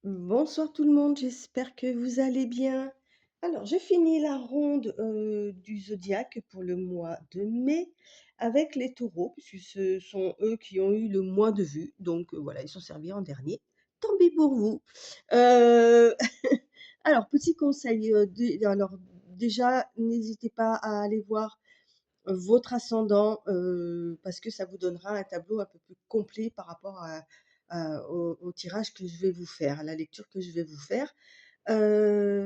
Bonsoir tout le monde, j'espère que vous allez bien. Alors, j'ai fini la ronde du zodiaque pour le mois de mai avec les taureaux, puisque ce sont eux qui ont eu le moins de vues. Donc voilà, ils sont servis en dernier. Tant pis pour vous. Euh, alors, petit conseil, alors déjà, n'hésitez pas à aller voir votre ascendant, parce que ça vous donnera un tableau un peu plus complet par rapport au tirage que je vais vous faire, à la lecture que je vais vous faire.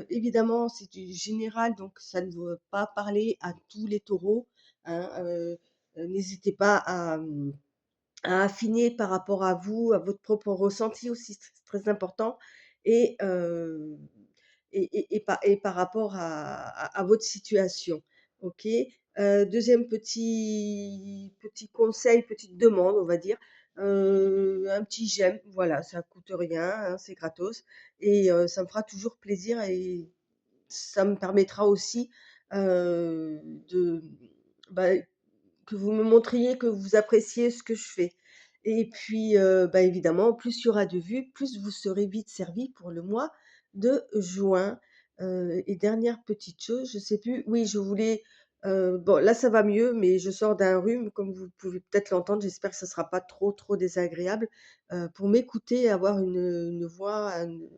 Évidemment, c'est du général, donc ça ne veut pas parler à tous les taureaux, hein, n'hésitez pas à affiner par rapport à vous, à votre propre ressenti aussi, c'est très important et heu et par rapport à votre situation, OK? 2e petit conseil, petite demande, on va dire, un petit j'aime, voilà, ça coûte rien, hein, c'est gratos et ça me fera toujours plaisir et ça me permettra aussi, de, bah, que vous me montriez que vous appréciez ce que je fais et puis, bah, évidemment, plus il y aura de vues, plus vous serez vite servi pour le mois de juin. Et dernière petite chose, je sais plus, oui, je voulais, bon là ça va mieux, mais je sors d'un rhume comme vous pouvez peut-être l'entendre, j'espère que ça sera pas trop, trop désagréable, pour m'écouter, avoir une voix,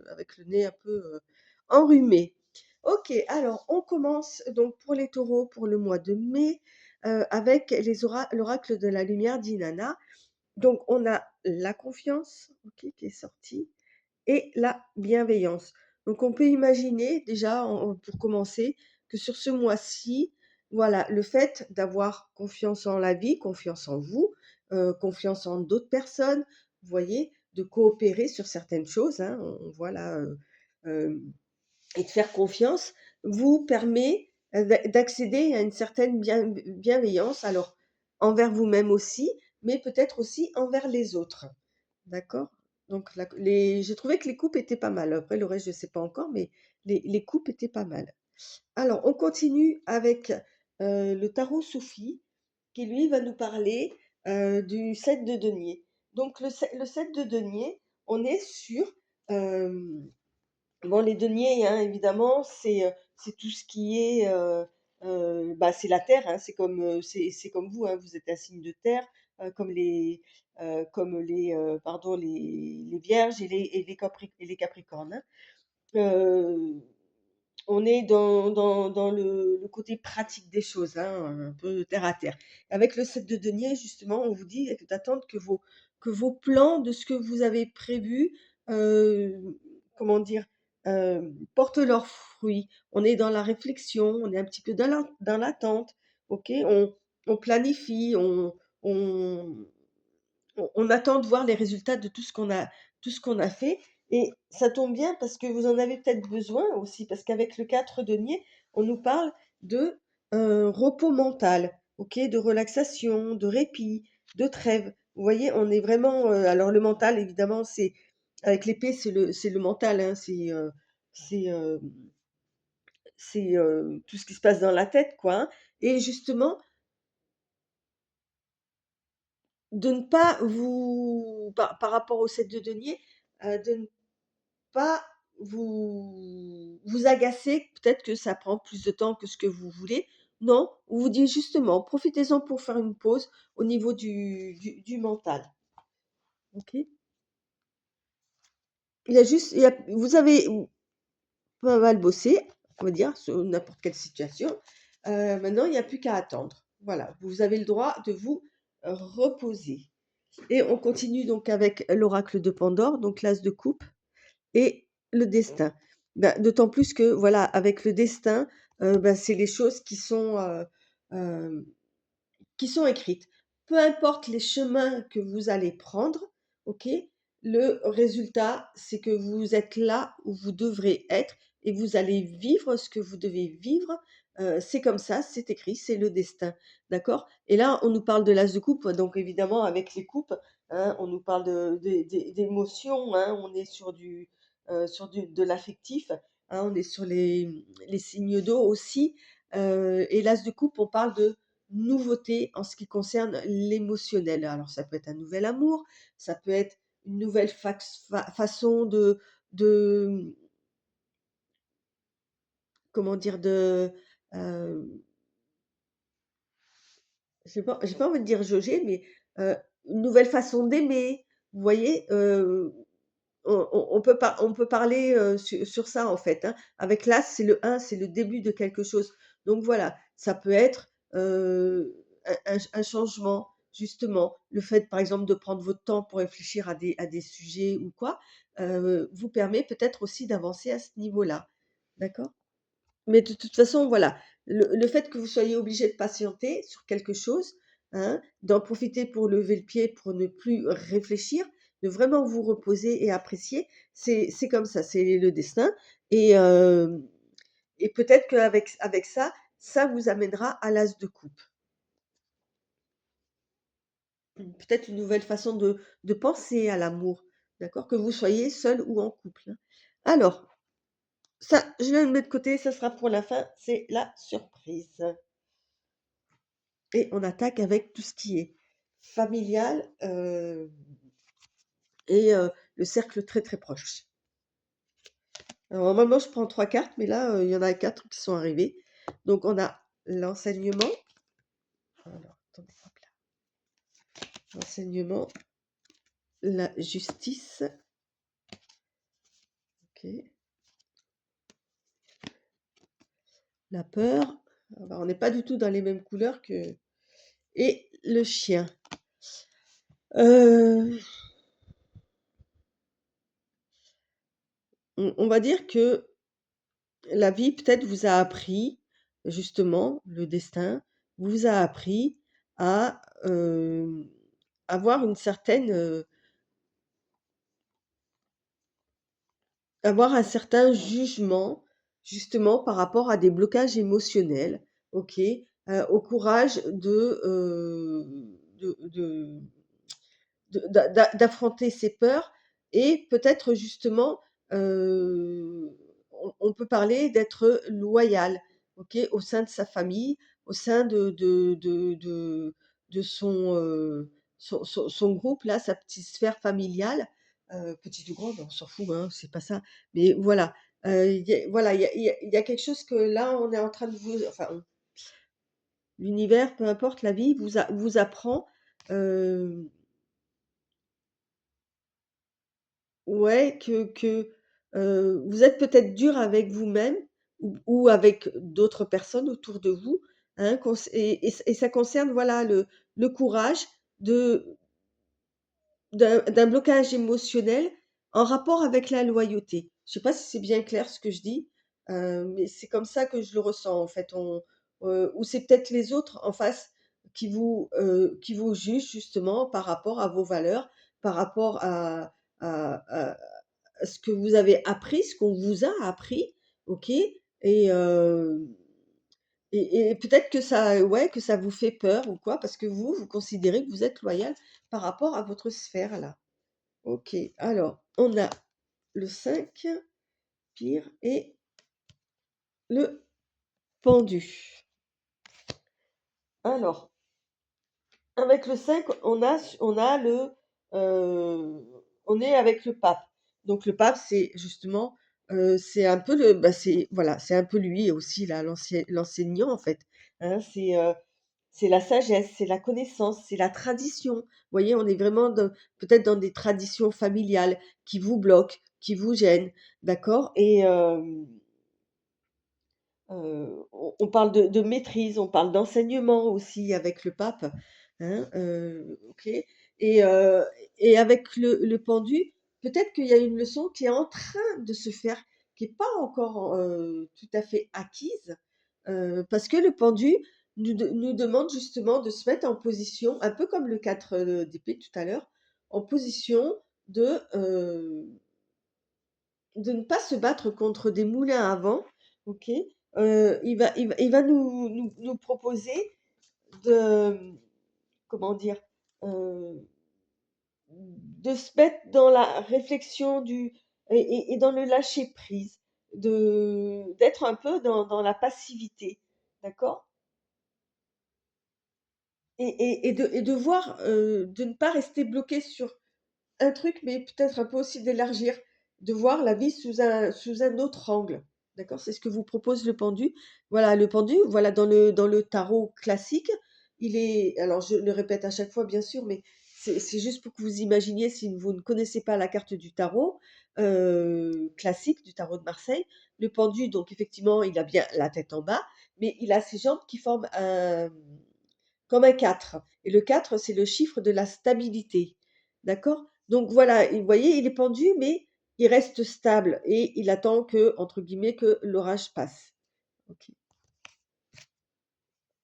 avec le nez un peu, enrhumé. OK, alors on commence donc pour les taureaux pour le mois de mai, avec l'oracle de la lumière d'Inanna. Donc on a la confiance, OK, qui est sortie et la bienveillance. Donc on peut imaginer déjà pour commencer que sur ce mois-ci, voilà, le fait d'avoir confiance en la vie, confiance en vous, confiance en d'autres personnes, vous voyez? De coopérer sur certaines choses, hein, on voit là, et de faire confiance vous permet, d'accéder à une certaine bienveillance, alors envers vous-même aussi, mais peut-être aussi envers les autres. D'accord? Donc j'ai trouvé que les coupes étaient pas mal. Après le reste, je ne sais pas encore, mais les coupes étaient pas mal. Alors on continue avec, le tarot Soufi qui lui va nous parler, du 7 de denier. Donc le 7 de denier, on est sur, hem bon, les deniers, hein, évidemment, c'est tout ce qui est, bah, c'est la terre, hein, c'est comme vous, hein, vous êtes un signe de terre, comme les, pardon, les vierges et les capricornes, hein. Heu, on est dans le côté pratique des choses, hein, un peu terre à terre. Avec le 7 de denier, justement, on vous dit d'attendre que vos plans de ce que vous avez prévu, comment dire? Portent leurs fruits. On est dans la réflexion, on est un petit peu dans l'attente, OK? On planifie, on on attend de voir les résultats de tout ce qu'on a fait et ça tombe bien parce que vous en avez peut-être besoin aussi, parce qu'avec le 4 denier, on nous parle de, repos mental, OK? De relaxation, de répit, de trêve. Vous voyez? On est vraiment, alors le mental évidemment, c'est avec l'épée, c'est le mental, hein, c'est, tout ce qui se passe dans la tête, quoi, hein, et justement, de ne pas vous par rapport au 7 de denier, de ne pas vous agacer, peut-être que ça prend plus de temps que ce que vous voulez. Non, on vous dit justement, profitez-en pour faire une pause au niveau du mental, OK? Il y a vous avez pas mal bossé, on va dire, sur n'importe quelle situation. Maintenant, il n'y a plus qu'à attendre. Voilà, vous avez le droit de vous reposer et on continue donc avec l'oracle de Pandore, donc l'as de coupe et le destin. Bah, d'autant plus que, voilà, avec le destin, bah, c'est les choses hem, qui sont écrites. Peu importe les chemins que vous allez prendre, OK? Le résultat, c'est que vous êtes là où vous devrez être et vous allez vivre ce que vous devez vivre. C'est comme ça, c'est écrit, c'est le destin, d'accord? Et là, on nous parle de l'as de coupe, donc évidemment avec les coupes, hein, on nous parle d'émotions, hein, on est sur du de l'affectif, hein, on est sur les signes d'eau aussi, et l'as de coupe, on parle de nouveauté en ce qui concerne l'émotionnel. Alors ça peut être un nouvel amour, ça peut être une nouvelle façon de comment dire? Hem, j'ai pas envie de dire jauger, mais, heu, une nouvelle façon d'aimer. Vous voyez? On peut parler, sur ça, en fait, hein. Avec l'As, c'est le 1, c'est le début de quelque chose. Donc voilà, ça peut être, un changement, justement. Le fait, par exemple, de prendre votre temps pour réfléchir à des sujets ou quoi, vous permet peut-être aussi d'avancer à ce niveau-là. D'accord? Mais de toute façon, voilà, le fait que vous soyez obligé de patienter sur quelque chose, hein, d'en profiter pour lever le pied, pour ne plus réfléchir, de vraiment vous reposer et apprécier, c'est comme ça, c'est le destin et et peut-être qu'avec ça, ça vous amènera à l'as de coupe. Peut-être une nouvelle façon de penser à l'amour, d'accord? Que vous soyez seul ou en couple, hein. Alors, ça, je le mets de côté, ça sera pour la fin, c'est la surprise. Et on attaque avec tout ce qui est familial, et le cercle très, très proche. Alors normalement, je prends 3 cartes, mais là, il y en a 4 qui sont arrivées. Donc on a l'enseignement. Alors attendez, hop là. L'enseignement, la justice, OK, la peur. Ah bah, on n'est pas du tout dans les mêmes couleurs que et le chien. Heu, on va dire que la vie peut-être vous a appris, justement, le destin vous a appris à, avoir une certaine, avoir un certain jugement, justement par rapport à des blocages émotionnels, OK? Au courage d'affronter ses peurs et peut-être justement, on peut parler d'être loyal, OK, au sein de sa famille, au sein de son groupe là, sa petite sphère familiale, petite ou grande, on s'en fout, hein, c'est pas ça. Mais voilà, il y a voilà, il y a quelque chose que là, on est en train de vous enfin, l'univers, peu importe, la vie vous apprend, hem ouais, vous êtes peut-être dur avec vous-même ou avec d'autres personnes autour de vous, hein, et ça concerne, voilà, le courage de d'un blocage émotionnel en rapport avec la loyauté. Je sais pas si c'est bien clair ce que je dis, mais c'est comme ça que je le ressens, en fait. Ou c'est peut-être les autres en face qui vous jugent justement par rapport à vos valeurs, par rapport à ce que vous avez appris, ce qu'on vous a appris, OK? Et et peut-être que ça ouais, que ça vous fait peur ou quoi, parce que vous considérez que vous êtes loyal par rapport à votre sphère là. OK, alors on a le 5 pire et le pendu. Alors, avec le 5 on a heu, on est avec le pape. Donc le pape, c'est justement, c'est un peu c'est voilà, c'est un peu lui aussi là, l'enseignant en fait, hein. C'est la sagesse, c'est la connaissance, c'est la tradition. Vous voyez, on est vraiment peut-être dans des traditions familiales qui vous bloquent, qui vous gênent, d'accord? Et on parle de maîtrise, on parle d'enseignement aussi avec le pape, hein, OK, et heu et avec le pendu, peut-être qu'il y a une leçon qui est en train de se faire, qui est pas encore, tout à fait acquise, parce que le pendu nous demande justement de se mettre en position, un peu comme le 4, d'épée tout à l'heure, en position de ne pas se battre contre des moulins à vent, OK? Il va nous proposer de, comment dire? Heu, de se mettre dans la réflexion et dans le lâcher prise, d'être un peu dans la passivité, d'accord? Et de voir, de ne pas rester bloqué sur un truc, mais peut-être un peu aussi d'élargir, de voir la vie sous un autre angle. D'accord? C'est ce que vous propose le pendu. Voilà, le pendu, voilà, dans le tarot classique, il est, alors je le répète à chaque fois, bien sûr, mais c'est juste pour que vous imaginiez, si vous ne connaissez pas la carte du tarot classique, du tarot de Marseille, le pendu, donc effectivement, il a bien la tête en bas, mais il a ses jambes qui forment comme un 4. Et le 4, c'est le chiffre de la stabilité. D'accord? Donc voilà, et vous voyez, il est pendu, mais il reste stable et il attend que, entre guillemets, que l'orage passe. Ok.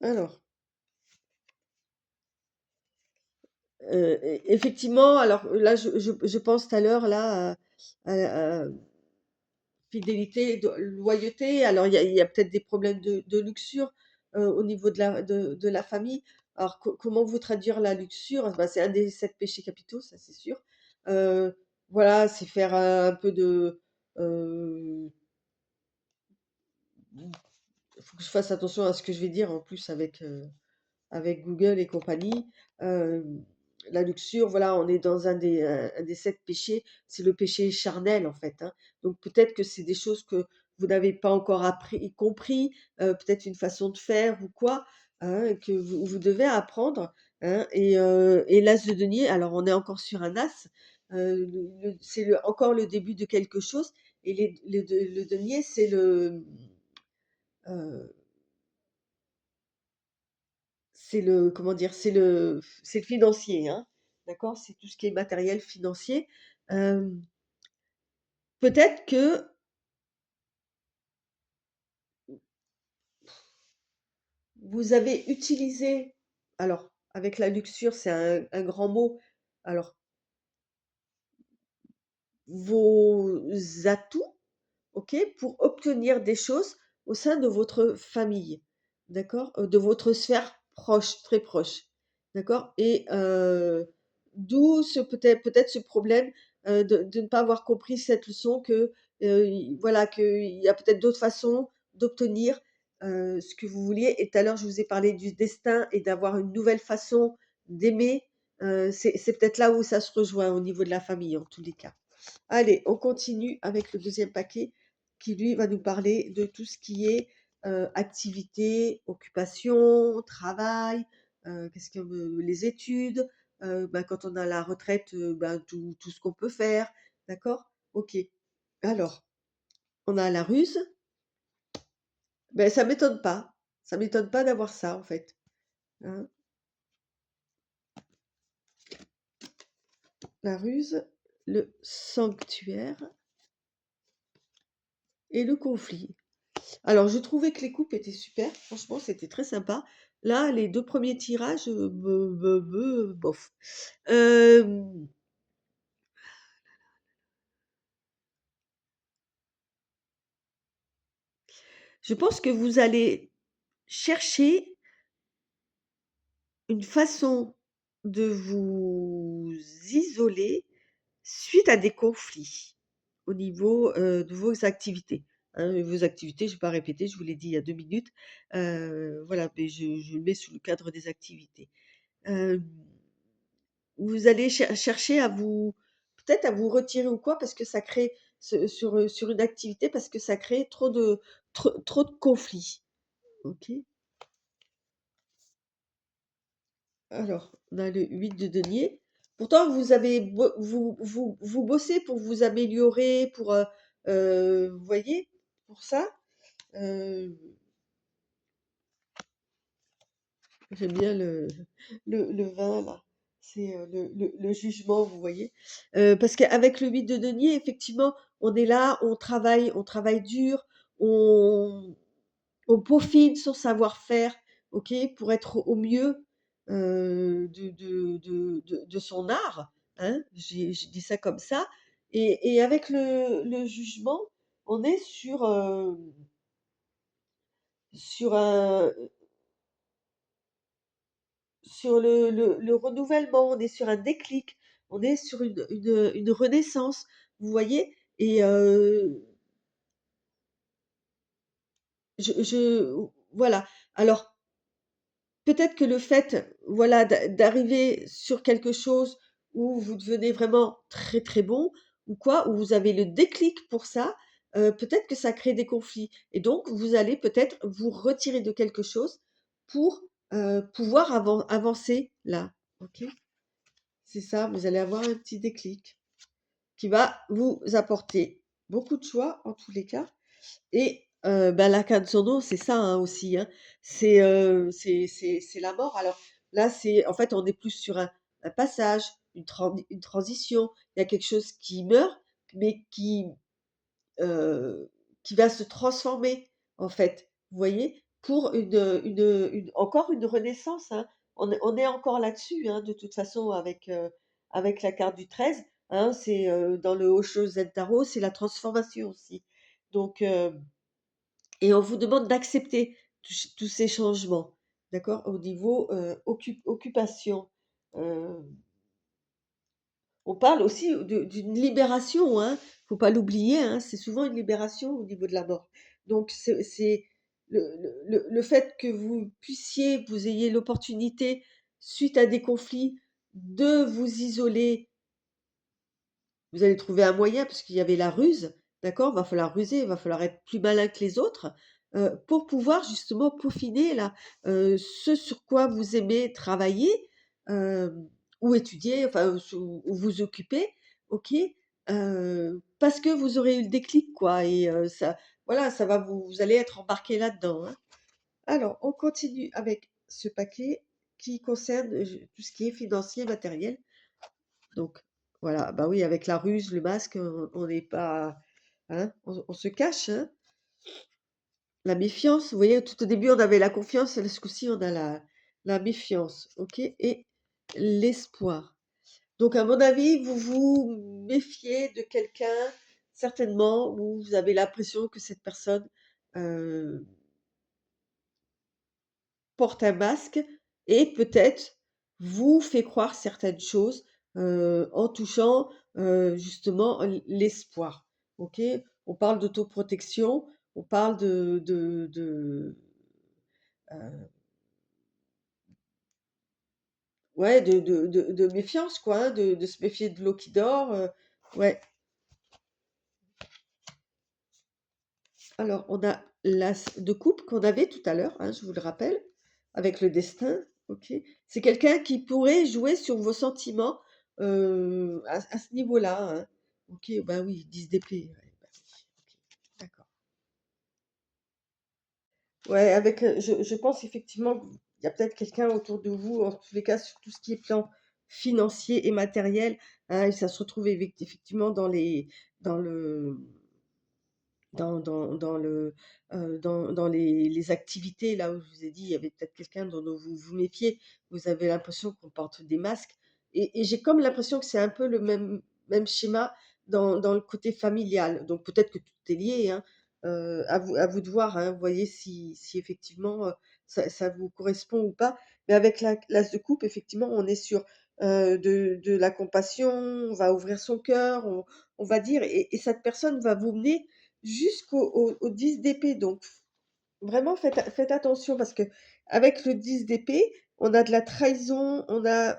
Alors, effectivement, alors là, je pense tout à l'heure là à fidélité, loyauté. Alors, il y a peut-être des problèmes de luxure au niveau de la famille. Alors, comment vous traduire la luxure? Ben, c'est un des 7 péchés capitaux, ça c'est sûr. Euh, voilà, c'est faire un peu de. Il faut que je fasse attention à ce que je vais dire en plus avec Google et compagnie. Euh, la luxure, voilà, on est dans un des 7 péchés, c'est le péché charnel en fait, hein. Donc peut-être que c'est des choses que vous n'avez pas encore appris, compris, peut-être une façon de faire ou quoi, hein, et que vous devez apprendre, hein. Et l'as de denier, alors on est encore sur un as, c'est encore le début de quelque chose, et le denier, euh, comment dire, c'est le financier, hein. D'accord? C'est tout ce qui est matériel financier. Euh, Peut-être que vous avez utilisé, alors avec la luxure, c'est un grand mot, alors vos atouts, OK, pour obtenir des choses au sein de votre famille, d'accord? De votre sphère proche, très proche, d'accord? Et d'où peut-être ce problème, de ne pas avoir compris cette leçon que, voilà, qu'il y a peut-être d'autres façons d'obtenir, ce que vous vouliez. Et tout à l'heure, je vous ai parlé du destin et d'avoir une nouvelle façon d'aimer, c'est peut-être là où ça se rejoint au niveau de la famille, en tous les cas. Allez, on continue avec le deuxième paquet qui, lui, va nous parler de tout ce qui est activité, occupation, travail, qu'est-ce que les études, ben, quand on a la retraite, ben, tout ce qu'on peut faire. D'accord? Ok. Alors, on a la ruse. Ben, ça m'étonne pas. Ça m'étonne pas d'avoir ça, en fait, hein. La ruse, le sanctuaire et le conflit. Alors, je trouvais que les coupes étaient super, franchement, c'était très sympa. Là, les 2 premiers tirages, bof. Hem, je pense que vous allez chercher une façon de vous isoler suite à des conflits au niveau, de vos activités, hein. Vos activités, je ne vais pas répéter, je vous l'ai dit il y a 2 minutes. Voilà, mais je le mets sous le cadre des activités. Hem Vous allez chercher à vous, peut-être à vous retirer ou quoi, parce que ça crée sur une activité, parce que ça crée trop de conflits. OK. Alors, on a le 8 de denier. Pourtant, vous bossez pour vous améliorer, vous voyez, pour ça. Heu, J'aime bien le vin là. C'est, le jugement, vous voyez? Parce qu'avec le 8 de denier, effectivement, on est là, on travaille dur, on on peaufine son savoir-faire, OK? Pour être au mieux, de son art, hein? Je dis ça comme ça. Et avec le jugement, on est sur un sur le renouvellement, on est sur un déclic, on est sur une renaissance, vous voyez? Et voilà. Alors, peut-être que le fait, voilà, d'arriver sur quelque chose où vous devenez vraiment très, très bon, ou quoi, où vous avez le déclic pour ça, peut-être que ça crée des conflits et donc vous allez peut-être vous retirer de quelque chose pour, pouvoir avancer là, OK? C'est ça, vous allez avoir un petit déclic qui va vous apporter beaucoup de choix en tous les cas et bah, l'arcane son nom, c'est ça, hein, aussi, hein. C'est la mort. Alors là, c'est en fait, on est plus sur un passage, une transition. Il y a quelque chose qui meurt, mais heu, qui va se transformer, en fait. Vous voyez? Pour une encore une renaissance, hein. On est encore là-dessus, hein, de toute façon avec la carte du 13, hein. C'est, dans le Osho Zen Tarot, c'est la transformation aussi. Donc et on vous demande d'accepter tous ces changements, d'accord? Au niveau, occupation, heu, on parle aussi d'une libération, hein, faut pas l'oublier, hein, c'est souvent une libération au niveau de la mort. Donc c'est le fait que vous ayez l'opportunité, suite à des conflits, de vous isoler. Vous allez trouver un moyen parce qu'il y avait la ruse, d'accord? Va falloir ruser, va falloir être plus malin que les autres, pour pouvoir justement peaufiner là, ce sur quoi vous aimez travailler, hem, ou étudier, enfin, ou vous occuper, OK? Parce que vous aurez eu le déclic quoi et ça voilà, ça va vous allez être embarqués là-dedans, hein. Alors, on continue avec ce paquet qui concerne, tout ce qui est financier, matériel. Donc voilà, bah oui, avec la ruse, le masque, on n'est pas hein, on se cache, hein. La méfiance, vous voyez, tout au début, on avait la confiance et là, ce coup-ci, on a la méfiance, OK? Et l'espoir. Donc à mon avis, vous vous méfiez de quelqu'un, certainement, où vous avez l'impression que cette personne, heu porte un masque et peut-être vous fait croire certaines choses, en touchant, justement l'espoir. OK? On parle d'autoprotection, on parle heu, ouais, de méfiance quoi, hein, de se méfier de l'eau qui dort, ouais. Alors on a l'as de coupe qu'on avait tout à l'heure, hein, je vous le rappelle, avec le destin, OK? C'est quelqu'un qui pourrait jouer sur vos sentiments, à ce niveau-là, hein. OK, bah oui, 10 d'épée, ouais, bah oui, OK, d'accord. Ouais, avec, je pense effectivement qu'il y a peut-être quelqu'un autour de vous, en tous les cas sur tout ce qui est plan financier et matériel, hein, et ça se retrouve effectivement dans le dans les activités là où je vous ai dit, il y avait peut-être quelqu'un dont vous vous méfiez. Vous avez l'impression qu'on porte des masques et j'ai comme l'impression que c'est un peu le même schéma dans le côté familial. Donc peut-être que tout est lié, hein, à vous de voir, hein. Vous voyez si effectivement, ça vous correspond ou pas. Mais avec l'as de coupe, effectivement, on est sur, de la compassion, on va ouvrir son cœur, on va dire et cette personne va vous mener jusqu'au 10 d'épée, donc vraiment faites attention parce que avec le 10 d'épée, on a de la trahison, on a,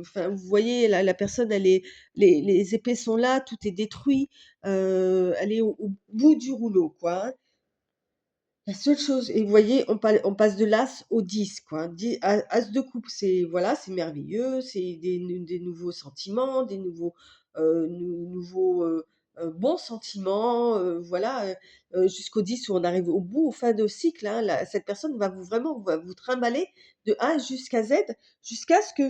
enfin, vous voyez la personne elle est les épées sont là, tout est détruit, elle est au bout du rouleau, quoi, hein. La seule chose et vous voyez, on passe de l'as au 10 quoi, hein. As de coupe, c'est voilà, c'est merveilleux, c'est des nouveaux sentiments, des nouveaux, bons sentiments, voilà, jusqu'au 10 où on arrive au bout, au fin de cycle, hein. La Cette personne va vous trimballer de A jusqu'à Z, jusqu'à ce que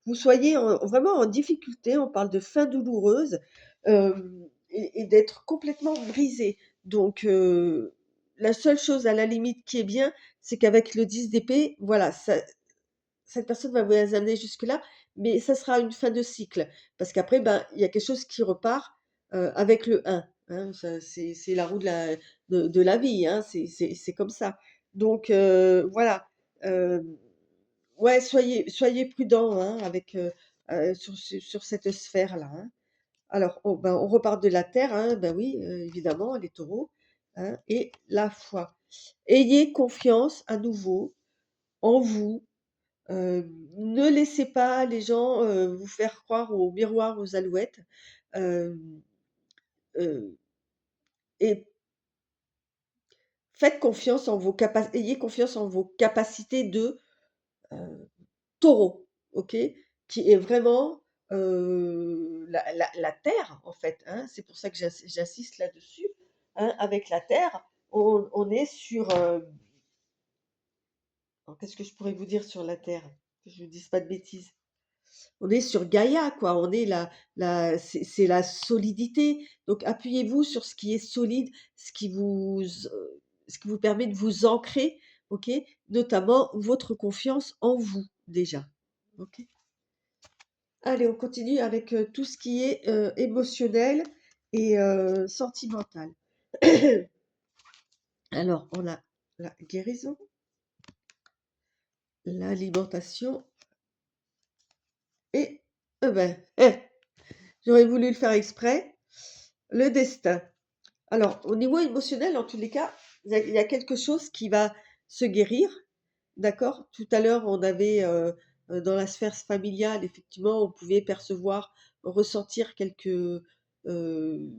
vous soyez vraiment en difficulté. On parle de fin douloureuse, et d'être complètement brisé. Donc la seule chose à la limite qui est bien, c'est qu'avec le 10 d'épée, voilà, cette personne va vous amener jusque-là, mais ça sera une fin de cycle. Parce qu'après, ben, il y a quelque chose qui repart, avec le 1, hein. Ça c'est la roue de la vie, hein, c'est comme ça. Donc voilà, hem, ouais, soyez prudents, hein, avec, sur cette sphère-là, hein. Alors, on repart de la terre, hein, bah oui, évidemment, les taureaux, hein, et la foi. Ayez confiance à nouveau en vous, ne laissez pas les gens, vous faire croire aux miroirs, aux alouettes. hem, heu et ayez confiance en vos capacités de, heu, taureau, OK? Qui est vraiment, la terre, en fait, hein. C'est pour ça que j'insiste là-dessus, hein. Avec la terre, on est sur, alors qu'est-ce que je pourrais vous dire sur la terre? Que je ne dise pas de bêtises. On est sur Gaïa, quoi. On est c'est la solidité. Donc appuyez-vous sur ce qui est solide, ce qui vous permet de vous ancrer, OK? Notamment votre confiance en vous, déjà. OK? Allez, on continue avec, tout ce qui est, émotionnel et sentimental. Alors, on a la guérison, l'alimentation et j'aurais voulu le faire exprès, le destin. Alors, au niveau émotionnel, en tous les cas, il y a quelque chose qui va se guérir, d'accord? Tout à l'heure, on avait, dans la sphère familiale, effectivement, on pouvait percevoir, ressentir quelques, heu,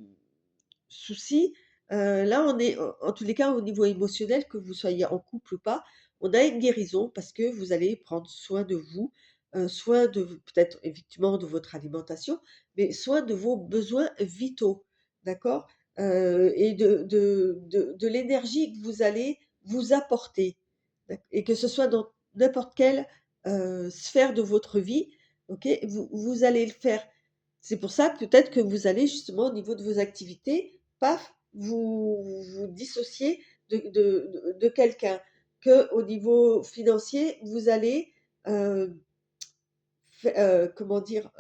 soucis. Là, on est en tous les cas, au niveau émotionnel, que vous soyez en couple ou pas, on a une guérison parce que vous allez prendre soin de vous, soin de peut-être effectivement de votre alimentation, mais soin de vos besoins vitaux, d'accord? Et de l'énergie que vous allez vous apporter, et que ce soit dans n'importe quelle, sphère de votre vie, OK? Vous allez le faire. C'est pour ça peut-être que vous allez justement au niveau de vos activités, paf, vous dissocier de quelqu'un. Qu'au niveau financier, vous allez, heu, comment dire?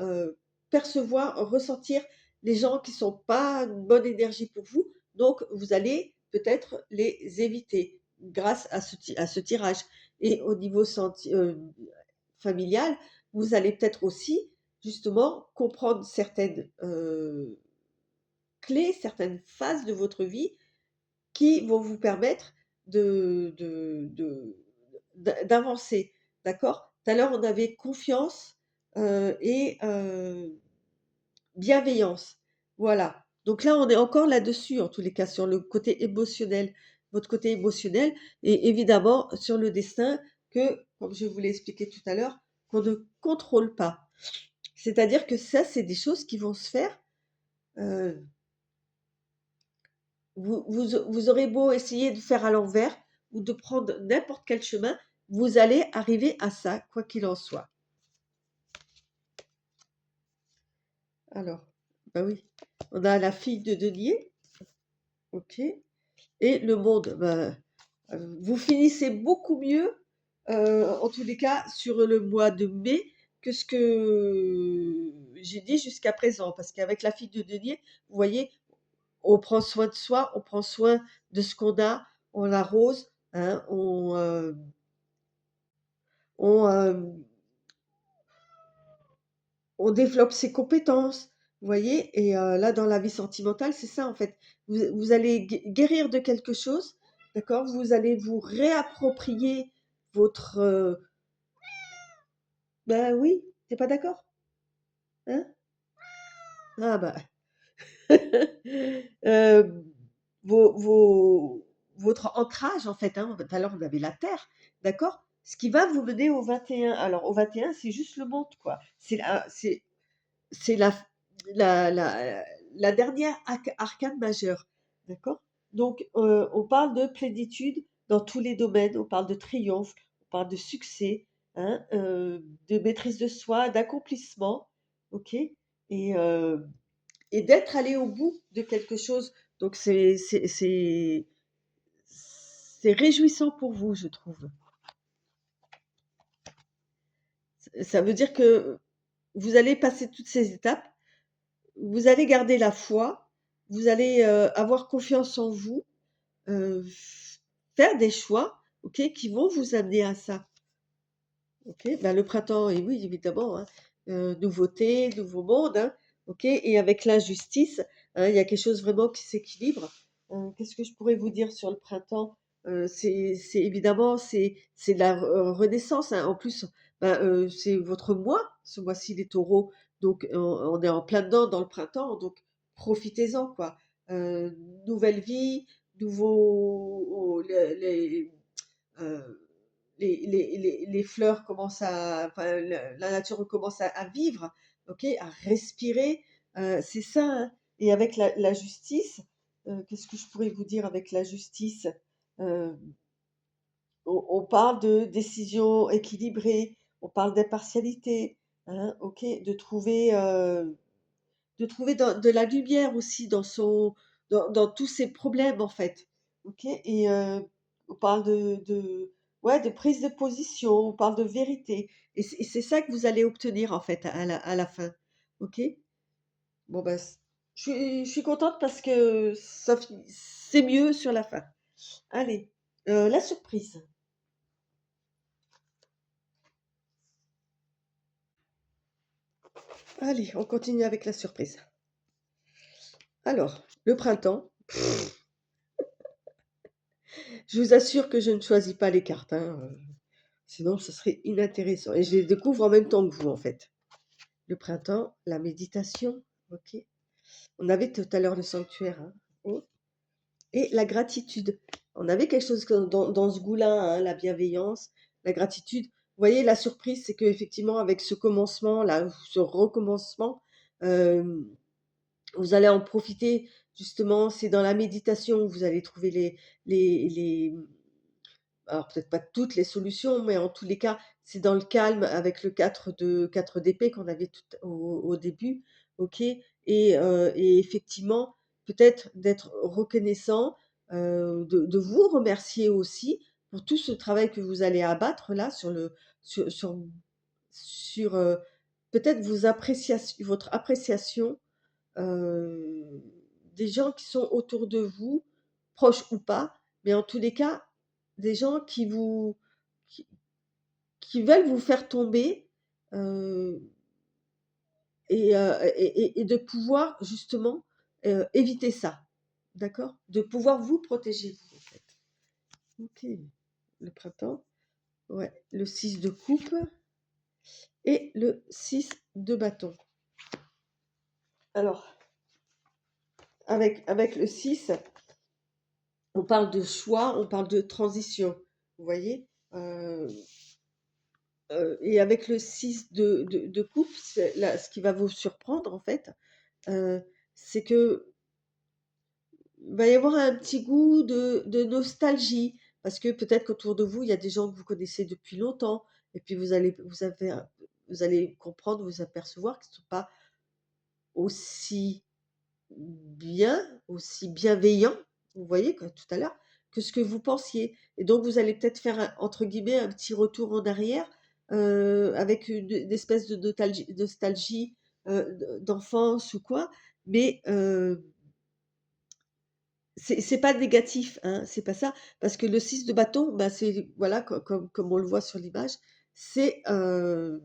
Percevoir, ressentir les gens qui sont pas une bonne énergie pour vous, donc vous allez peut-être les éviter grâce à ce tirage. Et au niveau familial, vous allez peut-être aussi justement comprendre certaines, clés, certaines phases de votre vie qui vont vous permettre d'avancer, d'accord? Tout à l'heure, on avait confiance, et bienveillance. Voilà. Donc là, on est encore là-dessus, en tous les cas, sur le côté émotionnel, votre côté émotionnel et évidemment sur le destin que, comme je vous l'ai expliqué tout à l'heure, qu'on ne contrôle pas. C'est-à-dire que ça, c'est des choses qui vont se faire, heu vous aurez beau essayer de faire à l'envers ou de prendre n'importe quel chemin, vous allez arriver à ça, quoi qu'il en soit. Alors, bah oui, on a la fille de denier, OK, et le monde, bah, vous finissez beaucoup mieux, en tous les cas sur le mois de mai que ce que j'ai dit jusqu'à présent. Parce qu'avec la fille de denier, vous voyez, on prend soin de soi, on prend soin de ce qu'on a, on l'arrose, hein, on, on développe ses compétences, vous voyez? Et là, dans la vie sentimentale, c'est ça, en fait. Vous allez guérir de quelque chose, d'accord? Vous allez vous réapproprier votre, bah, oui, tu pas d'accord? Hein? Ah bah, hem, votre ancrage, en fait, hein. Tout à l'heure, on avait la terre, d'accord? Ce qui va vous mener au 21. Alors au 21, c'est juste le monde, quoi. C'est la dernière arcane majeure, d'accord? Donc, on parle de plénitude dans tous les domaines, on parle de triomphe, on parle de succès, hein, de maîtrise de soi, d'accomplissement, OK? Et d'être allé au bout de quelque chose. Donc c'est réjouissant pour vous, je trouve. Ça veut dire que vous allez passer toutes ces étapes. Vous allez garder la foi, vous allez, avoir confiance en vous, faire des choix, OK, qui vont vous amener à ça, OK? Ben, le printemps et oui, évidemment, hein, nouveauté, nouveau monde, hein, OK? Et avec l'injustice, hein, il y a quelque chose vraiment qui s'équilibre. Qu'est-ce que je pourrais vous dire sur le printemps? C'est évidemment, c'est la renaissance, hein. En plus, ben, c'est votre mois, ce mois-ci, les taureaux, Donc on est en plein dedans dans le printemps, donc profitez-en, quoi. Nouvelle vie, nouveau heu, les fleurs commencent à enfin la nature recommence à vivre, OK, à respirer, c'est ça, hein. Et avec la justice, qu'est-ce que je pourrais vous dire avec la justice? Heu, on parle de décision équilibrée, on parle d'impartialité, hein, OK, de trouver de la lumière aussi dans tous ces problèmes, en fait. OK? Et on parle de ouais, de prise de position, on parle de vérité et c'est ça que vous allez obtenir, en fait, à la fin. OK? Bon, bah, je suis contente parce que c'est mieux sur la fin. Allez, la surprise. Allez, on continue avec la surprise. Alors, le printemps, je vous assure que je ne choisis pas les cartes, hein, sinon ce serait inintéressant et je les découvre en même temps que vous, en fait. Le printemps, la méditation, OK. On avait tout à l'heure le sanctuaire, hein, et la gratitude. On avait quelque chose dans ce goût-là, hein, la bienveillance, la gratitude. Vous voyez, la surprise, c'est qu'effectivement, avec ce commencement-là, ou ce recommencement, hem, vous allez en profiter. Justement, c'est dans la méditation où vous allez trouver les alors peut-être pas toutes les solutions, mais en tous les cas, c'est dans le calme avec le 4 d'épée qu'on avait tout au début, OK? Et effectivement, peut-être d'être reconnaissant, de vous remercier aussi pour tout ce travail que vous allez abattre là sur peut-être votre appréciation, heu, des gens qui sont autour de vous, proches ou pas, mais en tous les cas, des gens qui qui veulent vous faire tomber, heu et de pouvoir justement, éviter ça. D'accord? De pouvoir vous protéger vous, en fait. OK. Le printemps, ouais, le 6 de coupe et le 6 de bâton. Alors, avec le 6, on parle de choix, on parle de transition, vous voyez? Et avec le 6 de coupe, c'est là, ce qui va vous surprendre en fait, heu, c'est que va y avoir un petit goût de nostalgie. Parce que peut-être qu'autour de vous, il y a des gens que vous connaissez depuis longtemps et puis vous allez comprendre, vous apercevoir qu'ils ne sont pas aussi aussi bienveillant, vous voyez, comme tout à l'heure, que ce que vous pensiez. Et donc vous allez peut-être faire un entre guillemets «un petit retour en arrière», avec une espèce de nostalgie, d'enfance ou quoi, mais c'est pas négatif, hein, c'est pas ça. Parce que le 6 de bâton, bah, c'est voilà, comme on le voit sur l'image, c'est, la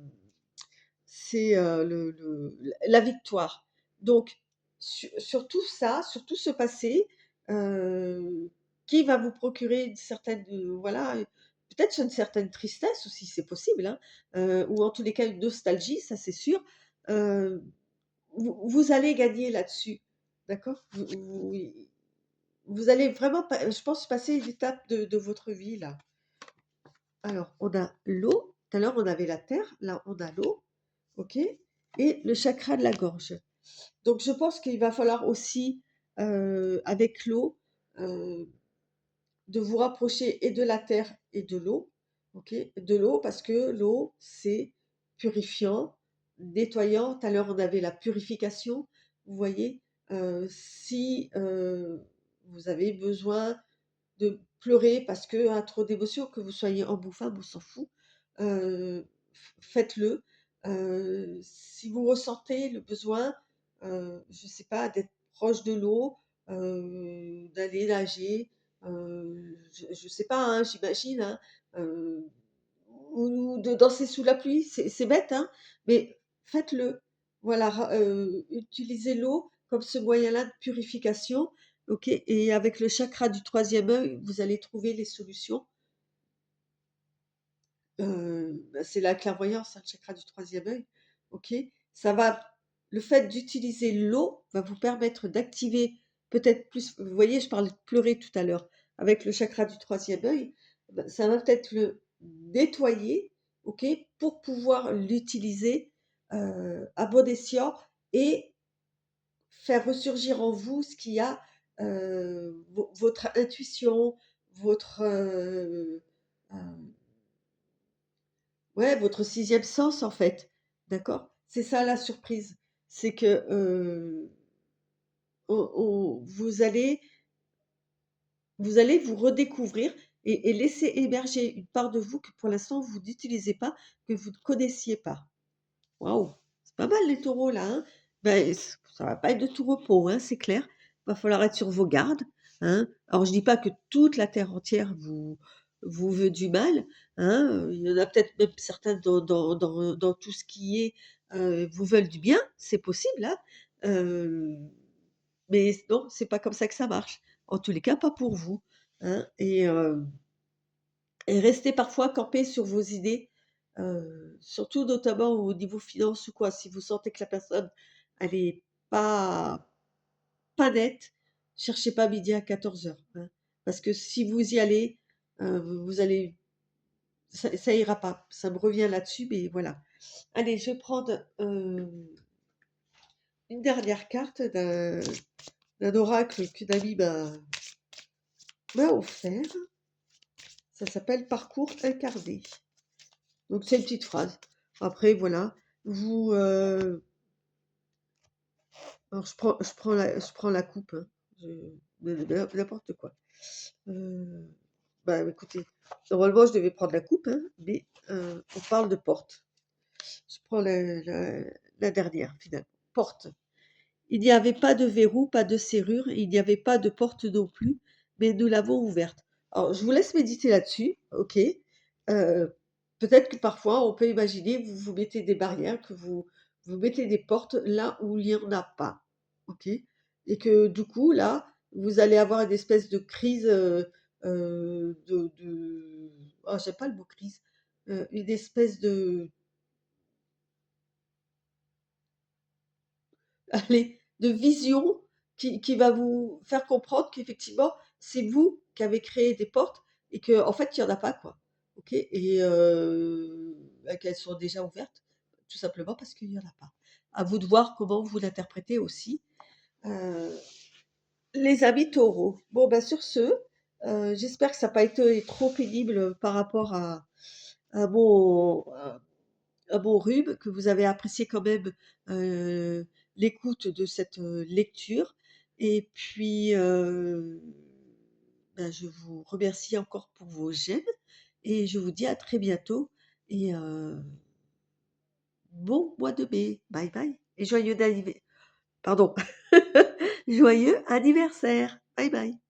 victoire. Donc sur tout ça, sur tout ce passé, heu, qui va vous procurer une certaine, voilà, peut-être une certaine tristesse aussi, c'est possible, hein, ou en tous les cas une nostalgie, ça c'est sûr. Heu, vous allez gagner là-dessus, d'accord? Vous allez vraiment je pense passer une étape de votre vie là. Alors on a l'eau, tout à l'heure on avait la terre, là on a l'eau. OK? Et le chakra de la gorge. Donc je pense qu'il va falloir aussi, avec l'eau, heu, de vous rapprocher et de la terre et de l'eau. OK? De l'eau parce que l'eau, c'est purifiant, nettoyant. Tout à l'heure, on avait la purification, vous voyez? Si, vous avez besoin de pleurer parce que, trop d'émotions, que vous soyez homme ou femme, on s'en fout. Faites-le. Si vous ressentez le besoin, je ne sais pas, d'être proche de l'eau, d'aller nager, je sais pas, hein, j'imagine, hein, heu, ou de danser sous la pluie, c'est bête, hein, mais faites-le. Voilà, utilisez l'eau comme ce moyen-là de purification, OK? Et avec le chakra du troisième œil, vous allez trouver les solutions. Bah, c'est la clairvoyance, hein, le chakra du troisième œil, OK? Ça va le fait d'utiliser l'eau va vous permettre d'activer peut-être plus, vous voyez, je parlais de pleurer tout à l'heure, avec le chakra du troisième œil, ben, ça va peut-être le nettoyer, ok, pour pouvoir l'utiliser à bon escient et faire ressurgir en vous ce qu'il y a, votre intuition, votre, ouais, votre sixième sens en fait, d'accord? C'est ça la surprise, c'est que vous allez vous redécouvrir et laisser émerger une part de vous que pour l'instant vous n'utilisez pas, que vous ne connaissiez pas. Waouh! C'est pas mal les taureaux là, hein? Ben, ça va pas être de tout repos, hein, c'est clair. Va falloir être sur vos gardes, hein. Alors je dis pas que toute la terre entière vous veut du mal, hein, il y en a peut-être même certains dans tout ce qui est, vous veulent du bien, c'est possible, hein, heu, mais non, c'est pas comme ça que ça marche. En tous les cas, pas pour vous, hein, et restez parfois campé sur vos idées, surtout notamment au niveau finance ou quoi. Si vous sentez que la personne, elle est pas pas nette, cherchez pas midi à 14h, hein. Parce que si vous y allez, vous allez ça ira pas. Ça me revient là-dessus, mais voilà. Allez, je vais prendre, une dernière carte d'un oracle qu'une amie m'a offert. Ça s'appelle «Parcours incarné». Donc c'est une petite phrase. Après voilà, vous, alors je prends la coupe, hein, je n'importe quoi. Heu, bah, écoutez, normalement je devais prendre la coupe, hein, mais, on parle de porte. Je prends la dernière finalement. Porte. Il n'y avait pas de verrou, pas de serrure, il n'y avait pas de porte non plus, mais nous l'avons ouverte. Alors je vous laisse méditer là-dessus, OK. Peut-être que parfois on peut imaginer, vous mettez des barrières, que vous mettez des portes là où il y en a pas, OK? Et que du coup là, vous allez avoir une espèce de crise, de oh j'aime pas le mot crise, une espèce de allez, de vision qui va vous faire comprendre qu'effectivement, c'est vous qui avez créé des portes et qu'en fait, il y en a pas, quoi. OK? Et bah, qu'elles sont déjà ouvertes, tout simplement parce qu'il y en a pas. À vous de voir comment vous l'interprétez aussi. Heu, les amis taureaux. Bon, bah, sur ce, j'espère que ça n'a pas été trop pénible par rapport à mon un bon rhume, que vous avez apprécié quand même, heu, l'écoute de cette, lecture et puis, bah, je vous remercie encore pour vos j'aime et je vous dis à très bientôt et bon mois de mai. Bye bye et joyeux anniv pardon, joyeux anniversaire. Bye bye.